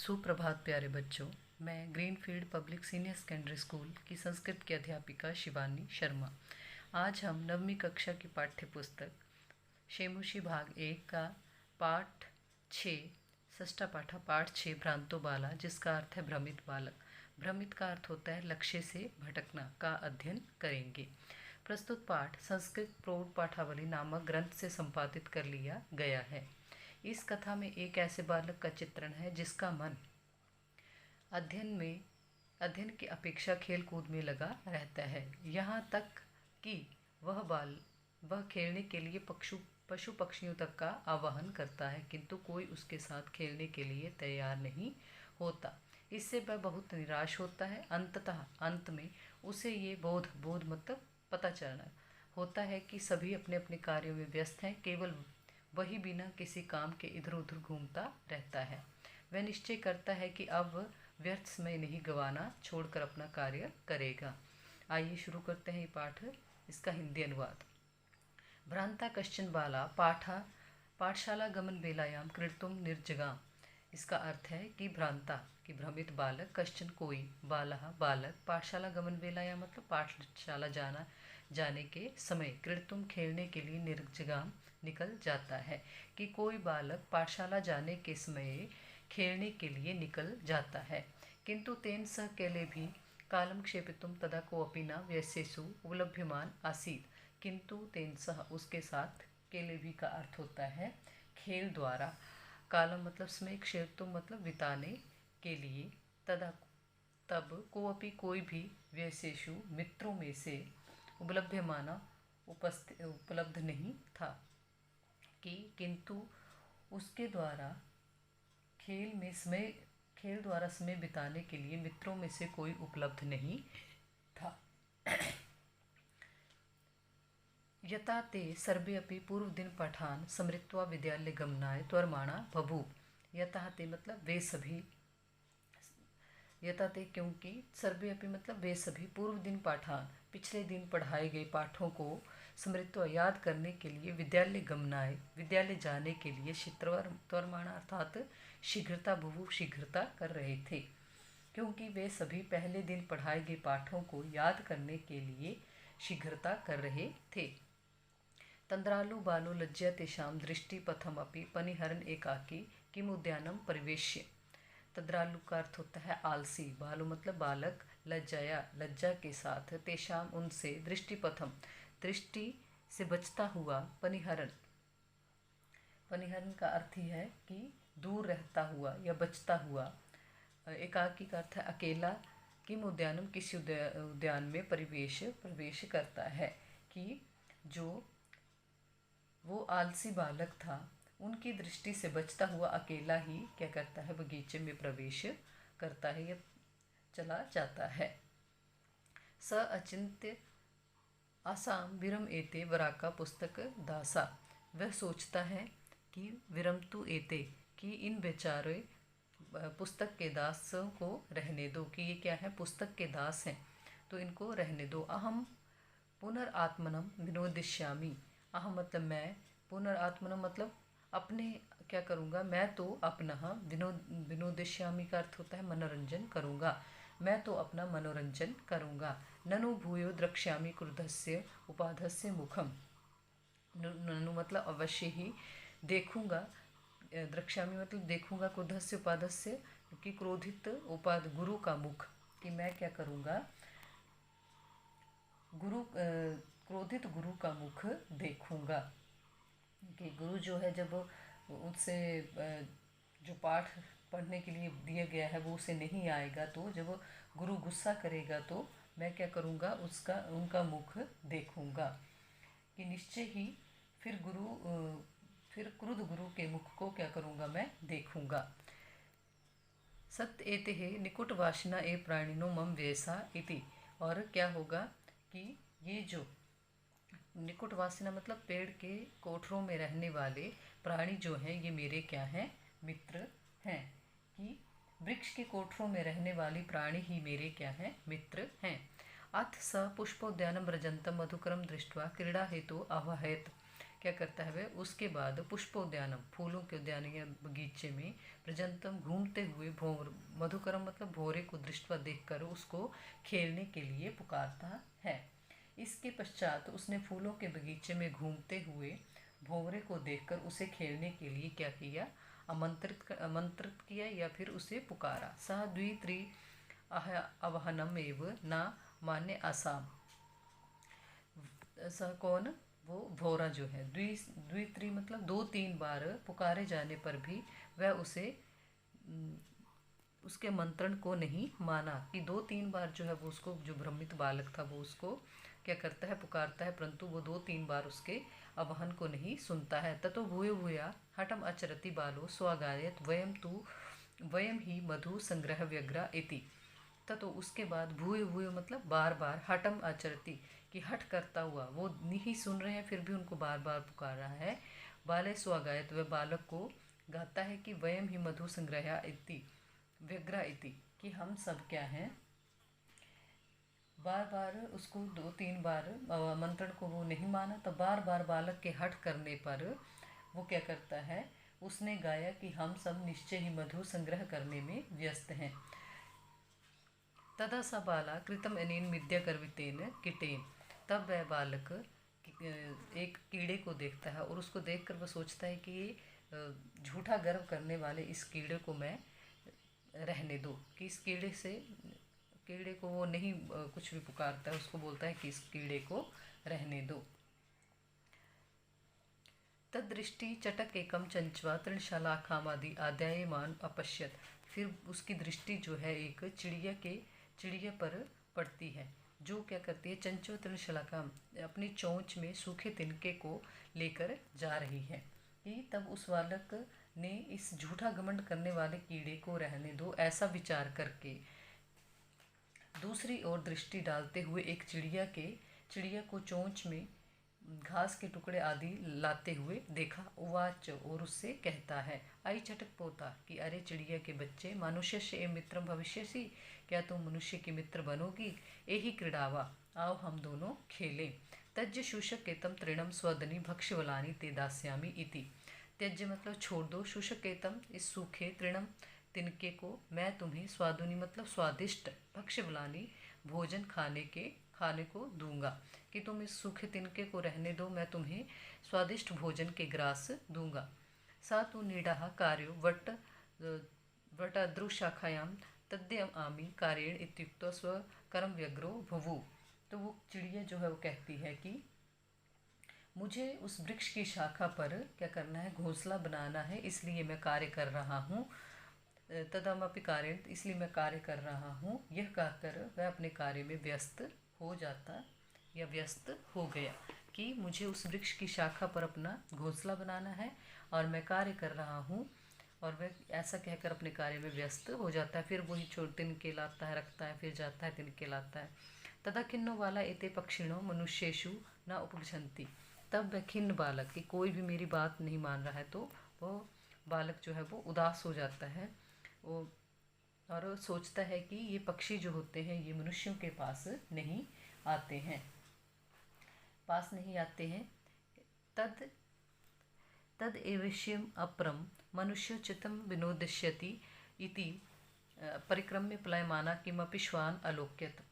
सुप्रभात प्यारे बच्चों। मैं greenfield public senior secondary school की संस्कृत की अध्यापिका शिवानी शर्मा। आज हम 9वीं कक्षा की पाठ्य पुस्तक शेमुषी भाग 1 का पाठ 6 षष्ठा पाठा पाठ 6 भ्रांतो बाला, जिसका अर्थ है भ्रमित बालक। भ्रमित का अर्थ होता है लक्ष्य से भटकना, का अध्ययन करेंगे। प्रस्तुत पाठ संस्कृत प्रौढ़ पाठावली नामक ग्रंथ से संपादित कर लिया गया है। इस कथा में एक ऐसे बालक का चित्रण है जिसका मन अध्ययन की अपेक्षा खेल कूद में लगा रहता है। यहाँ तक कि वह खेलने के लिए पशु पक्षियों तक का आवाहन करता है, किंतु कोई उसके साथ खेलने के लिए तैयार नहीं होता। इससे वह बहुत निराश होता है। अंत में उसे ये बोध मतलब पता चलना होता है कि सभी अपने अपने कार्यों में व्यस्त हैं, केवल वही बिना किसी काम के इधर उधर घूमता रहता है। वह निश्चय करता है कि अब व्यर्थ समय नहीं गंवाना, छोड़कर अपना कार्य करेगा। आइए शुरू करते हैं ये पाठ। इसका हिंदी अनुवाद। भ्रांता कश्चन बाला पाठशाला गमन बेलायाम क्रीडितुम निर्जगाम। इसका अर्थ है कि भ्रांता कि भ्रमित बालक, कश्चन कोई, बालः बालक, पाठशाला गमन बेलायाम मतलब पाठशाला जाने के समय, क्रीडितुम खेलने के लिए, निर्जगाम निकल जाता है कि कोई बालक पाठशाला जाने के समय खेलने के लिए निकल जाता है। किंतु तेन सह केले भी कालम क्षेपितुम तदा कोऽपि न व्यस्येषु उपलभ्यमान आसीत्। किंतु तेन सह उसके साथ, केले भी का अर्थ होता है खेल द्वारा, कालम मतलब समय, क्षेपितुम मतलब बिताने के लिए, तब कोऽपि कोई भी, व्यस्येषु मित्रों में से, उपलभ्यमाना उपलब्ध नहीं था किंतु उसके द्वारा खेल द्वारा समय बिताने के लिए मित्रों में से कोई उपलब्ध नहीं था। यथा ते सर्वे अपि पूर्व दिन पठान स्मृत्वा विद्यालय गमनाय त्वरमाणा बभूव। यथा ते मतलब वे सभी, यथा ते क्योंकि, सर्वे अपि मतलब वे सभी, पूर्व दिन पाठान पिछले दिन पढ़ाए गए पाठों को, स्मृत्वा याद करने के लिए, विद्यालय गमनाय विद्यालय जाने के लिए, त्वरमाणा अर्थात शीघ्रता, बभूव शीघ्रता कर रहे थे। क्योंकि वे सभी पहले दिन पढ़ाए गए पाठों को याद करने के लिए शीघ्रता कर रहे थे। तंद्रालु बालो लज्जा तेषाम दृष्टि पथम अपि पनिहरन एकाकी किम उद्यानम परिवेश्य। तंद्रालु का अर्थ होता है आलसी, बालो मतलब बालक, लज्जा के साथ, तेषाम उनसे, दृष्टिपथम दृष्टि से बचता हुआ, पनिहरन का अर्थ ही है कि दूर रहता हुआ या बचता हुआ, एकाकी का अर्थ है अकेला, किम उद्यानम किसी उद्यान में प्रवेश करता है, कि जो वो आलसी बालक था उनकी दृष्टि से बचता हुआ अकेला ही क्या करता है, बगीचे में प्रवेश करता है या चला जाता है। स अचिंत्य आसाम विरम एते वराका पुस्तक दासा। वह सोचता है कि विरमतु एते कि इन बेचारे पुस्तक के दासों को रहने दो, कि ये क्या है, पुस्तक के दास हैं तो इनको रहने दो। अहम पुनरात्मनम विनोदिष्यामि। अहम मतलब मैं, पुनरात्मनम मतलब अपने क्या करूँगा, मैं तो अपना विनोदिष्यामि का अर्थ होता है मनोरंजन करूँगा, मैं तो अपना मनोरंजन करूँगा। ननु भूयो द्रक्ष्यामि क्रुद्धस्य उपाधस्य मुखम। ननु मतलब अवश्य ही, देखूँगा, द्रक्ष्यामि मतलब देखूँगा, क्रुद्धस्य उपाधस्य कि क्रोधित उपाध गुरु का मुख, कि मैं क्या करूँगा, क्रोधित गुरु का मुख देखूँगा। कि गुरु जो है, जब उससे जो पाठ पढ़ने के लिए दिया गया है वो उसे नहीं आएगा, तो जब गुरु गुस्सा करेगा तो मैं क्या करूँगा, उनका मुख देखूँगा। कि निश्चय ही फिर क्रुद्ध गुरु के मुख को क्या करूँगा, मैं देखूँगा। सत्य एते हे निकुट वासना ए प्राणिनो मम व्यसा इति। और क्या होगा कि ये जो निकुट वासना मतलब पेड़ के कोठरों में रहने वाले प्राणी जो हैं, ये मेरे क्या हैं, मित्र हैं। कि वृक्ष के कोठरों में रहने वाली प्राणी ही मेरे क्या हैं, मित्र हैं। अथ स पुष्पोद्यानम रजंतम मधुकरम दृष्ट्वा क्रीड़ा हेतु आवाहयत। क्या करता है वह, उसके बाद पुष्पोद्यानम फूलों के उद्यान या बगीचे में प्रजंतम घूमते हुए भोर मधुकरम मतलब भोरे को दृष्टवा देखकर उसको खेलने के लिए पुकारता है। इसके पश्चात उसने फूलों के बगीचे में घूमते हुए भोरे को देखकर उसे खेलने के लिए क्या किया, आमंत्रित किया या फिर उसे पुकारा। सह द्वित्री अवहनम एव न मान्य आसाम। सह कौन, वो भोरा जो है, द्वित्री मतलब 2-3 बार पुकारे जाने पर भी वह उसे उसके मंत्रण को नहीं माना। कि 2-3 बार जो है वो उसको, जो भ्रमित बालक था वो उसको क्या करता है, पुकारता है, परंतु वो 2-3 बार उसके आह्वान को नहीं सुनता है। ततो भूय भूया हठम अचरति बालो स्वागायत वयम ही मधु संग्रह व्यग्रा इति। ततो उसके बाद भूय भूय मतलब बार बार, हठम आचरती कि हट करता हुआ, वो नहीं सुन रहे हैं फिर भी उनको बार बार पुकार रहा है। बाले स्वागायत वह बालक को गाता है कि वयम ही मधु संग्रह इति व्यग्रा इति, कि हम सब क्या हैं। बार बार उसको 2-3 बार मंत्रण को वो नहीं माना, तो बार बार बालक के हट करने पर वो क्या करता है, उसने गाया कि हम सब निश्चय ही मधु संग्रह करने में व्यस्त हैं। तदा स बाला कृतम अनेन विद्या गर्वितेन किटेन। तब वह बालक एक कीड़े को देखता है और उसको देखकर वह सोचता है कि ये झूठा गर्व करने वाले इस कीड़े को मैं रहने दो, कि इस कीड़े को वो नहीं कुछ भी पुकारता है, उसको बोलता है कि इस कीड़े को रहने दो। तदृष्टि चटक एकम चंचवा तृणशालाखामादि आद्यायमान अपश्यत। फिर उसकी दृष्टि जो है एक चिड़िया पर पड़ती है, जो क्या करती है, चंचवा तृणशलाका अपनी चोंच में सूखे तिनके को लेकर जा रही है। कि तब उस बालक ने इस झूठा घमंड करने वाले कीड़े को रहने दो ऐसा विचार करके दूसरी ओर दृष्टि डालते हुए एक चिड़िया को चोंच में घास के टुकड़े आदि लाते हुए देखा। उवाच और उससे कहता है, आई चटक पोता, कि अरे चिड़िया के बच्चे, मनुष्य से मित्रम भविष्यसि, क्या तुम मनुष्य की मित्र बनोगी। एही क्रीड़ावा, आओ हम दोनों खेलें। तज्ज शुशकेतम तृणम स्वदनी भक्ष्यवलानी ते दास्यामी इति। त्यज्य मतलब छोड़ दो, शुशकेतम इस सूखे, तृणम तिनके को, मैं तुम्हें स्वादुनी मतलब स्वादिष्ट, भक्ष्यवलानी भोजन खाने को दूंगा। कि तुम इस सूखे तिनके को रहने दो, मैं तुम्हें स्वादिष्ट भोजन के ग्रास दूंगा। सा तु नीडाह कार्यो वटअद्रुशाखायां तद्यम आमी कार्येण इत्युक्तो स्वकर्म व्यग्रो भुवु। तो वो चिड़िया जो है वो कहती है कि मुझे उस वृक्ष की शाखा पर क्या करना है, घोंसला बनाना है, इसलिए मैं कार्य कर रहा हूँ। तदमपि कार्येण, इसलिए मैं कार्य कर रहा हूँ। यह कहकर वह अपने कार्य में व्यस्त हो जाता या व्यस्त हो गया, कि मुझे उस वृक्ष की शाखा पर अपना घोंसला बनाना है और मैं कार्य कर रहा हूँ। और वह ऐसा कहकर अपने कार्य में व्यस्त हो जाता है। फिर वही छोड़ तिनके लाता है, रखता है, फिर जाता है, तिनके लाता है। तदा खिन्नो वाला एते पक्षिणों मनुष्येषु न उपगछन्ति। तब वह खिन्न बालक, कि कोई भी मेरी बात नहीं मान रहा है, तो वो बालक जो है वो उदास हो जाता है वो, और सोचता है कि ये पक्षी जो होते हैं ये मनुष्यों के पास नहीं आते हैं। तद एवश्यम अप्रम मनुष्योचितं विनोदष्यति इति परिक्रम्य प्लायमाना किमपि श्वान अलोक्यत।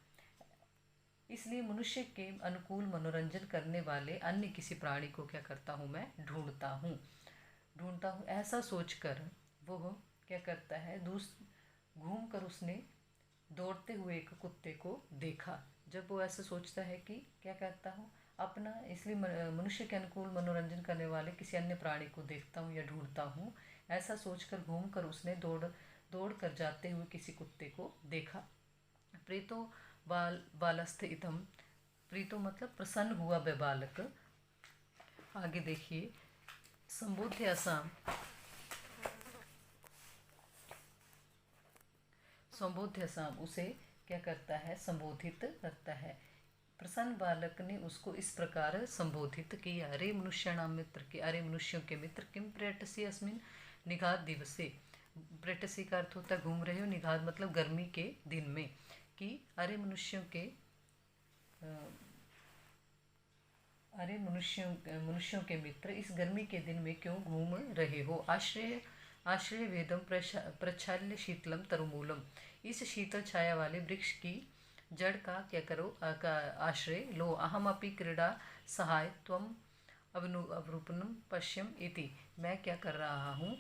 इसलिए मनुष्य के अनुकूल मनोरंजन करने वाले अन्य किसी प्राणी को क्या करता हूँ, मैं ढूंढता हूँ। ऐसा सोचकर वो क्या करता है, घूम कर उसने दौड़ते हुए एक कुत्ते को देखा। जब वो ऐसा सोचता है कि क्या कहता हूँ अपना, इसलिए मनुष्य के अनुकूल मनोरंजन करने वाले किसी अन्य प्राणी को देखता हूँ या ढूंढता हूँ, ऐसा सोचकर घूम कर उसने दौड़ कर जाते हुए किसी कुत्ते को देखा। प्रीतो बालस्थ इतम, प्रीतो मतलब प्रसन्न हुआ वह बालक। आगे देखिए, संबोध्य असाम, उसे क्या करता है, संबोधित करता है। प्रसन्न बालक ने उसको इस प्रकार संबोधित किया, अरे मनुष्याणाम मित्र, के अरे मनुष्यों के मित्र, किम पर्यटसी अस्मिन् निघात दिवसे। पर्यटसी का अर्थ होता है घूम रहे हो, निघात मतलब गर्मी के दिन में, कि अरे मनुष्यों के अरे मनुष्यों के मित्र, इस गर्मी के दिन में क्यों घूम रहे हो? आश्रय आश्रय वेदम प्रच्छाल्य शीतलम तरुमूलम। इस शीतल छाया वाले वृक्ष की जड़ का क्या करो का आश्रय लो। अहम अपि क्रीड़ा सहाय त्वम अवरूपनम पश्यम इति। मैं क्या कर रहा हूँ?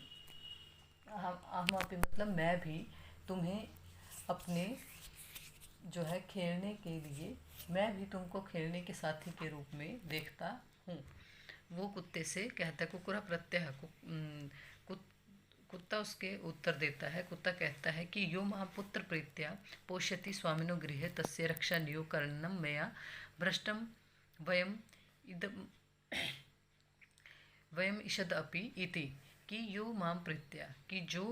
अहम अपि मतलब मैं भी तुम्हें अपने जो है खेलने के लिए, मैं भी तुमको खेलने के साथी के रूप में देखता हूँ। वो कुत्ते से कहता है, कुकुरा प्रत्यय कुत्ता उसके उत्तर देता है। कुत्ता कहता है कि यो मां पुत्र प्रीत्या पोष्यति स्वामिनो गृहे तस्य रक्षा नियो करणम मया भ्रष्टम वयम इदम वयम ईषद अपि इति। कि यो माम प्रीत्या, कि जो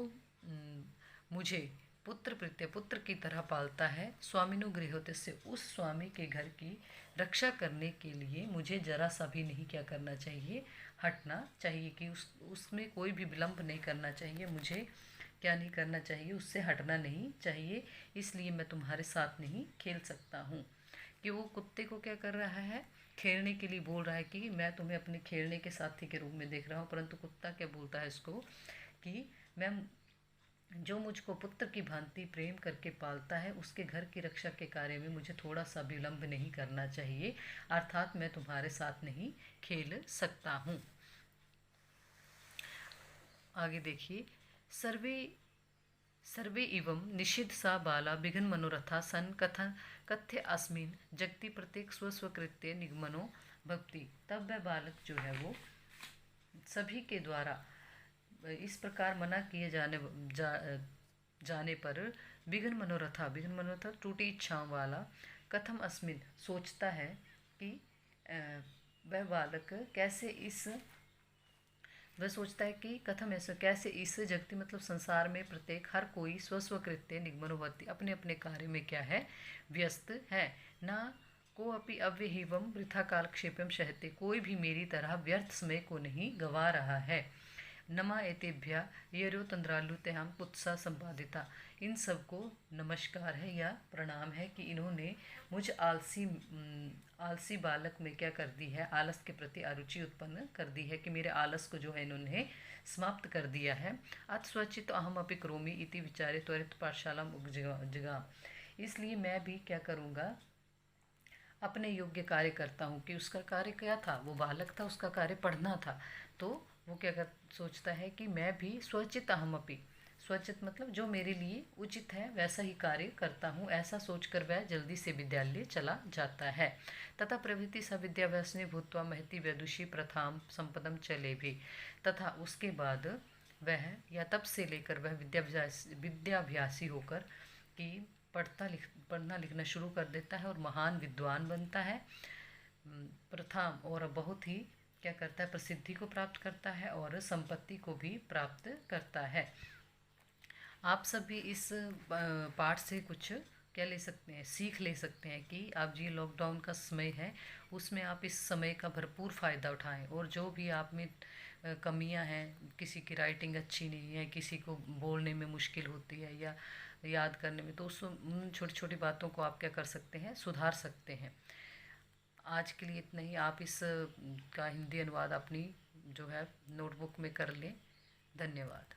मुझे पुत्र प्रीत्या पुत्र की तरह पालता है, स्वामिनो गृहोते से उस स्वामी के घर की रक्षा करने के लिए मुझे जरा सा भी नहीं क्या करना चाहिए, हटना चाहिए। कि उसमें कोई भी विलंब नहीं करना चाहिए, मुझे क्या नहीं करना चाहिए, उससे हटना नहीं चाहिए। इसलिए मैं तुम्हारे साथ नहीं खेल सकता हूँ। कि वो कुत्ते को क्या कर रहा है, खेलने के लिए बोल रहा है कि मैं तुम्हें अपने खेलने के साथी के रूप में देख रहा हूँ। परंतु कुत्ता क्या बोलता है इसको कि मैं जो मुझको पुत्र की भांति प्रेम करके पालता है, उसके घर की रक्षा के कार्य में मुझे थोड़ा सा विलंब नहीं करना चाहिए, अर्थात मैं तुम्हारे साथ नहीं खेल सकता हूँ। आगे देखिए, सर्वे सर्वे इवं निषिद्ध सा बाला विघ्न मनोरथा सन कथन कथ्य अस्मिन जगति प्रत्येक स्वस्वकृत्य निगमनो भक्ति। तब वह बालक जो है वो सभी के द्वारा इस प्रकार मना किए जाने पर विघ्न मनोरथा टूटी इच्छाओं वाला कथम अस्मिन सोचता है कि वह बालक कैसे इस वह सोचता है कि कथम ऐसा कैसे इस जगति मतलब संसार में प्रत्येक हर कोई स्वस्वकृत्य निगमनोवती अपने अपने कार्य में क्या है, व्यस्त है। ना को अपि अव्यहिवम वृथा कालक्षेपम सहते, कोई भी मेरी तरह व्यर्थ समय को नहीं गवा रहा है। नमा एतेभ्या येरो तंद्रालु तेहाम कुत्सा संपादिता। इन सबको नमस्कार है या प्रणाम है कि इन्होंने मुझ आलसी बालक में क्या कर दी है, आलस के प्रति अरुचि उत्पन्न कर दी है। कि मेरे आलस को जो है इन्होंने समाप्त कर दिया है। अथ स्वचित अहम अपि करोमि इति विचारे त्वरित पाठशाला जगा। इसलिए मैं भी क्या करूँगा, अपने योग्य कार्य करता हूँ। कि उसका कार्य क्या था, वो बालक था, उसका कार्य पढ़ना था। तो वो क्या सोचता है कि मैं भी स्वचित अहमपि, स्वचित मतलब जो मेरे लिए उचित है वैसा ही कार्य करता हूँ, ऐसा सोचकर वह जल्दी से विद्यालय चला जाता है। तथा प्रभृति स विद्याभ्यासनी भूतवा महती वैदुषी प्रथाम संपदम चले भी। तथा उसके बाद वह या तब से लेकर वह विद्याभ्यासी होकर कि पढ़ना लिखना शुरू कर देता है और महान विद्वान बनता है। प्रथम और बहुत ही क्या करता है, प्रसिद्धि को प्राप्त करता है और संपत्ति को भी प्राप्त करता है। आप सब भी इस पाठ से कुछ क्या ले सकते हैं, सीख ले सकते हैं। कि आप जी लॉकडाउन का समय है, उसमें आप इस समय का भरपूर फ़ायदा उठाएं। और जो भी आप में कमियां हैं, किसी की राइटिंग अच्छी नहीं है, किसी को बोलने में मुश्किल होती है या याद करने में, तो उस उन छोटी छोटी बातों को आप क्या कर सकते हैं, सुधार सकते हैं। आज के लिए इतना ही। आप इस का हिंदी अनुवाद अपनी जो है नोटबुक में कर लें। धन्यवाद।